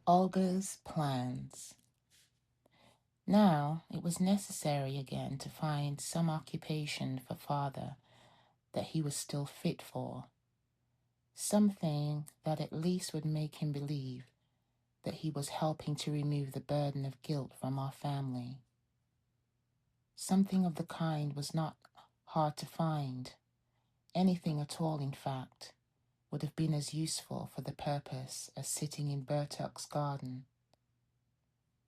Olga's plans. Now it was necessary again to find some occupation for father that he was still fit for, something that at least would make him believe that he was helping to remove the burden of guilt from our family. Something of the kind was not hard to find. Anything at all, in fact, would have been as useful for the purpose as sitting in Bertuk's garden.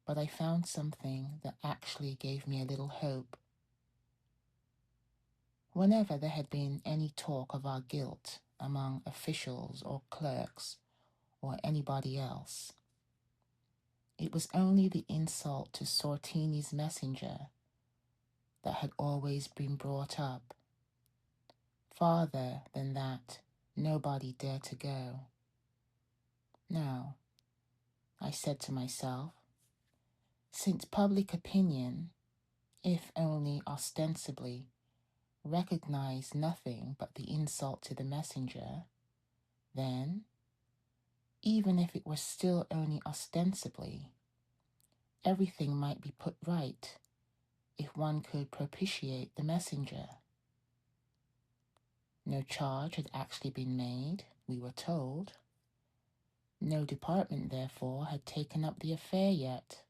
But I found something that actually gave me a little hope. Whenever there had been any talk of our guilt among officials or clerks or anybody else, it was only the insult to Sortini's messenger that had always been brought up. Farther than that, nobody dared to go. Now, I said to myself, since public opinion, if only ostensibly, recognized nothing but the insult to the messenger, then, even if it were still only ostensibly, everything might be put right if one could propitiate the messenger. No charge had actually been made, we were told. No department, therefore, had taken up the affair yet,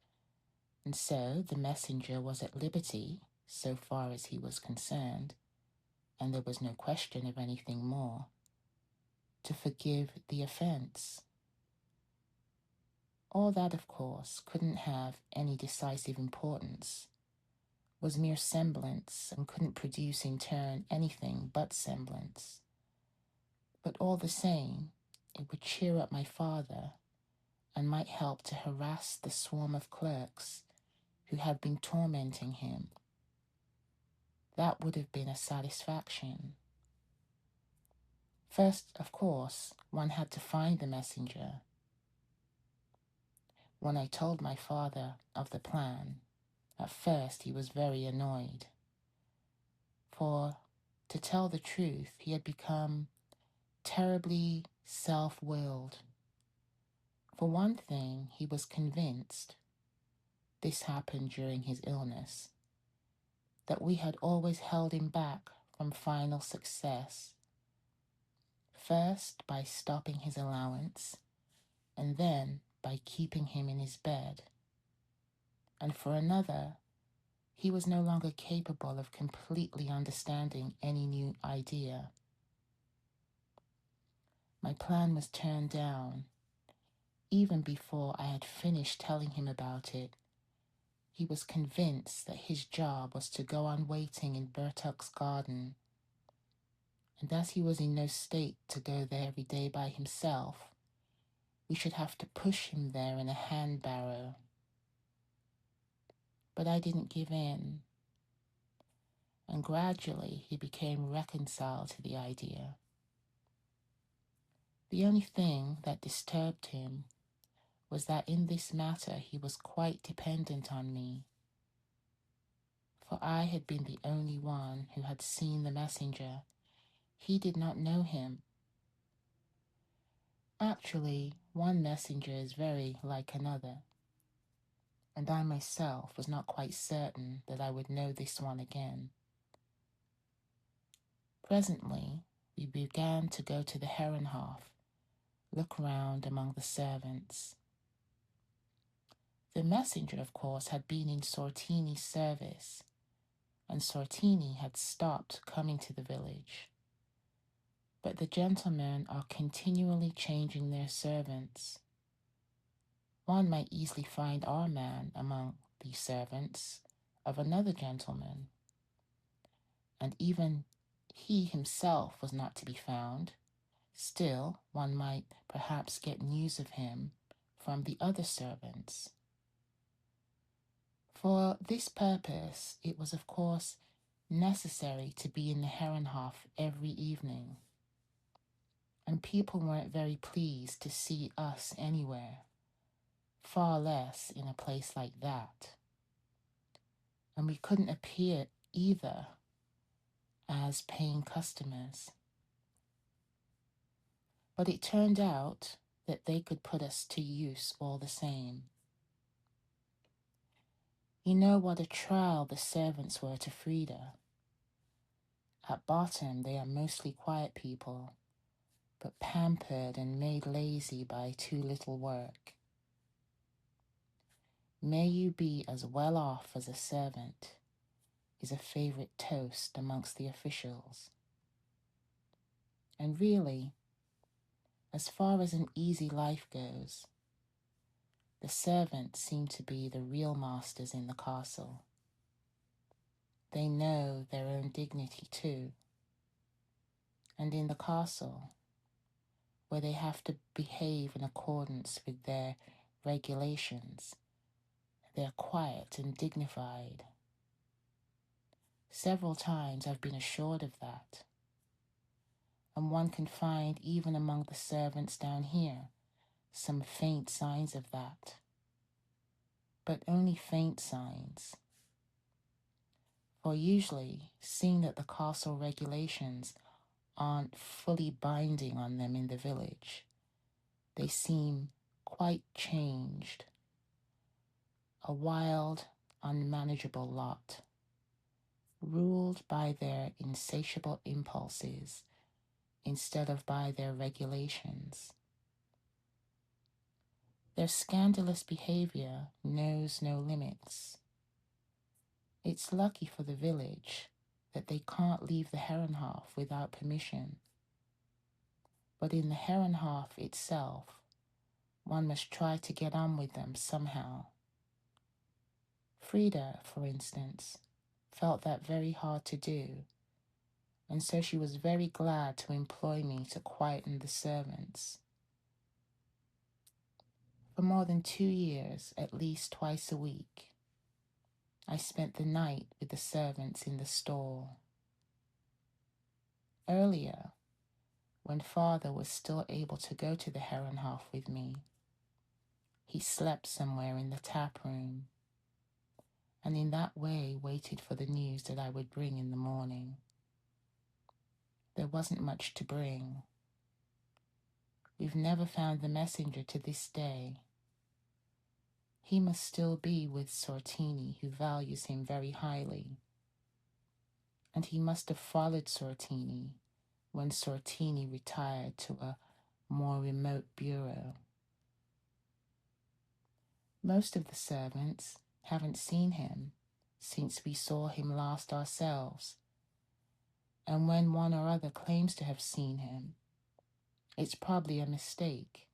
and so the messenger was at liberty, so far as he was concerned, and there was no question of anything more, to forgive the offense. All that, of course, couldn't have any decisive importance, was mere semblance, and couldn't produce in turn anything but semblance. But all the same, it would cheer up my father and might help to harass the swarm of clerks who had been tormenting him. That would have been a satisfaction. First, of course, one had to find the messenger. When I told my father of the plan, at first he was very annoyed. For, to tell the truth, he had become terribly self-willed. For one thing, he was convinced, this happened during his illness, that we had always held him back from final success, first by stopping his allowance, and then by keeping him in his bed. And for another, he was no longer capable of completely understanding any new idea. My plan was turned down. Even before I had finished telling him about it, he was convinced that his job was to go on waiting in Bertuk's garden, and as he was in no state to go there every day by himself, we should have to push him there in a hand barrow. But I didn't give in, and gradually he became reconciled to the idea. The only thing that disturbed him was that in this matter he was quite dependent on me, for I had been the only one who had seen the messenger. He did not know him. Actually, one messenger is very like another, and I myself was not quite certain that I would know this one again. Presently, we began to go to the Herrenhof, look round among the servants. The messenger, of course, had been in Sortini's service, and Sortini had stopped coming to the village. But the gentlemen are continually changing their servants. One might easily find our man among the servants of another gentleman, and even he himself was not to be found. Still, one might perhaps get news of him from the other servants. For this purpose, it was of course necessary to be in the Herrenhof every evening, and people weren't very pleased to see us anywhere, far less in a place like that. And we couldn't appear either as paying customers. But it turned out that they could put us to use all the same. You know what a trial the servants were to Frida. At bottom, they are mostly quiet people, but pampered and made lazy by too little work. May you be as well off as a servant is a favorite toast amongst the officials. And really, as far as an easy life goes, the servants seem to be the real masters in the castle. They know their own dignity too. And in the castle, where they have to behave in accordance with their regulations, they're quiet and dignified. Several times I've been assured of that. And one can find even among the servants down here some faint signs of that. But only faint signs. For usually, seeing that the castle regulations aren't fully binding on them in the village, they seem quite changed. A wild, unmanageable lot, ruled by their insatiable impulses instead of by their regulations. Their scandalous behavior knows no limits. It's lucky for the village that they can't leave the Herrenhof without permission. But in the Herrenhof itself, one must try to get on with them somehow. Frida, for instance, felt that very hard to do, and so she was very glad to employ me to quieten the servants. For more than 2 years, at least twice a week, I spent the night with the servants in the stall. Earlier, when father was still able to go to the Herrenhof with me, he slept somewhere in the tap room, and in that way waited for the news that I would bring in the morning. There wasn't much to bring. We've never found the messenger to this day. He must still be with Sortini, who values him very highly. And he must have followed Sortini when Sortini retired to a more remote bureau. Most of the servants haven't seen him since we saw him last ourselves, and when one or other claims to have seen him, it's probably a mistake.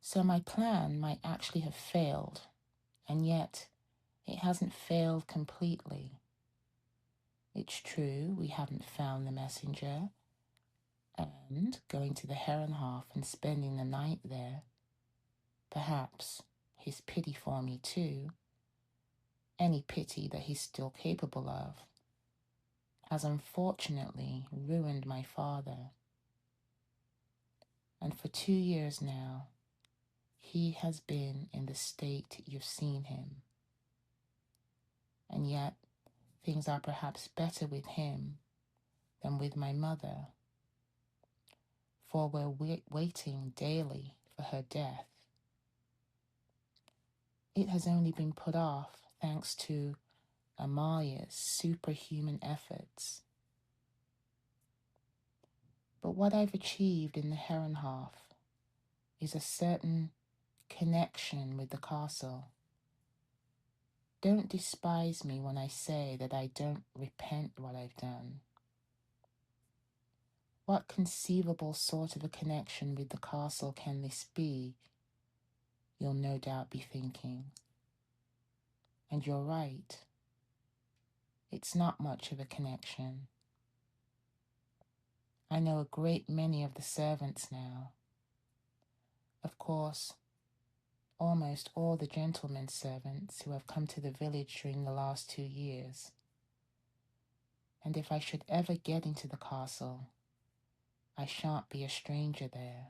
So my plan might actually have failed, and yet it hasn't failed completely. It's true we haven't found the messenger, and going to the Herrenhof and spending the night there, perhaps his pity for me too, any pity that he's still capable of, has unfortunately ruined my father. And for 2 years now, he has been in the state you've seen him. And yet, things are perhaps better with him than with my mother, for we're waiting daily for her death. It has only been put off thanks to Amalia's superhuman efforts. But what I've achieved in the Herrenhof is a certain connection with the castle. Don't despise me when I say that I don't repent what I've done. What conceivable sort of a connection with the castle can this be? You'll no doubt be thinking. And you're right. It's not much of a connection. I know a great many of the servants now. Of course, almost all the gentlemen's servants who have come to the village during the last 2 years. And if I should ever get into the castle, I shan't be a stranger there.